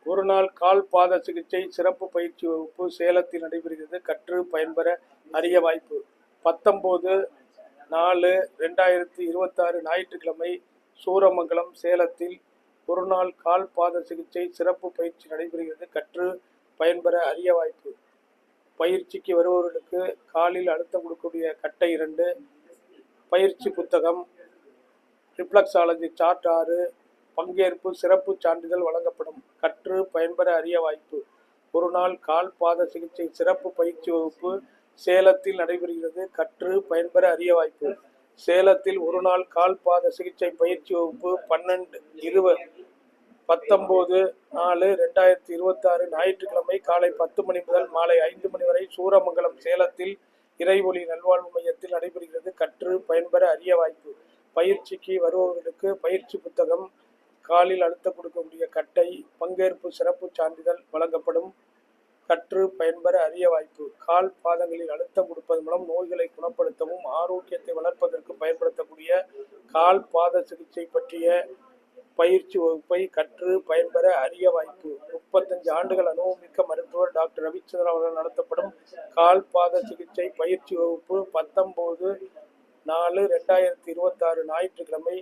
ஒரு நாள் கால் பாத சிகிச்சை சிறப்பு பயிற்சி வகுப்பு சேலத்தில் நடைபெறுகிறது. கற்று பயன்பெற அரிய வாய்ப்பு. 19/4/2026 ஞாயிற்றுக்கிழமை சூரமங்கலம் சேலத்தில் ஒரு நாள் கால் பாத சிகிச்சை சிறப்பு பயிற்சி நடைபெறுகிறது. கற்று பயன்பெற அரிய வாய்ப்பு. பயிற்சிக்கு வருபவர்களுக்கு காலில் அழுத்தம் கொடுக்கக்கூடிய கட்டை 2, பயிற்சி புத்தகம், ரிஃப்ளெக்ஸாலஜி சார்ட் 6, பங்கேற்பு சிறப்பு சான்றிதழ் வழங்கப்படும். கற்று பயன்பெற அரிய வாய்ப்பு. ஒரு நாள் கால் பாத சிகிச்சை சிறப்பு பயிற்சி வகுப்பு சேலத்தில் நடைபெறுகிறது. கற்று பயன்பெற அரிய வாய்ப்பு. சேலத்தில் ஒரு நாள் கால் பாத சிகிச்சை பயிற்சி வகுப்பு 19/4/2026 ஞாயிற்றுக்கிழமை காலை 10 மணி முதல் மாலை 5 மணி வரை சூரமங்கலம் சேலத்தில் இறைவொளி நல்வாழ்வு மையத்தில் நடைபெறுகிறது. கற்று பயன்பெற அரிய வாய்ப்பு. பயிற்சிக்கு வருபவர்களுக்கு பயிற்சி புத்தகம், காலில் அழுத்தம் கொடுக்கக்கூடிய கட்டை, பங்கேற்பு சிறப்பு சான்றிதழ் வழங்கப்படும். கற்று பயன்பெற அரிய வாய்ப்பு. கால் பாதங்களில் அழுத்தம் கொடுப்பதன் மூலம் நோய்களை குணப்படுத்தவும் ஆரோக்கியத்தை வளர்ப்பதற்கு பயன்படுத்தக்கூடிய கால் பாத சிகிச்சை பற்றிய பயிற்சி வகுப்பை கற்று பயன்பெற அரிய வாய்ப்பு. 35 ஆண்டுகள் அனுபவமிக்க மருத்துவர் டாக்டர் ரவிச்சந்திரன் அவர்கள் நடத்தப்படும் கால் பாத சிகிச்சை பயிற்சி வகுப்பு 19/4/2026 ஞாயிற்றுக்கிழமை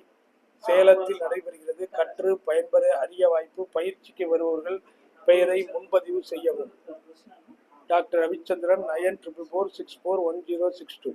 சேலத்தில் நடைபெறுகிறது. கற்று பயன்பெற அரிய வாய்ப்பு. பயிற்சிக்கு வருபவர்கள் பெயரை முன்பதிவு செய்யவும். டாக்டர் ரவிச்சந்திரன் 9444641062.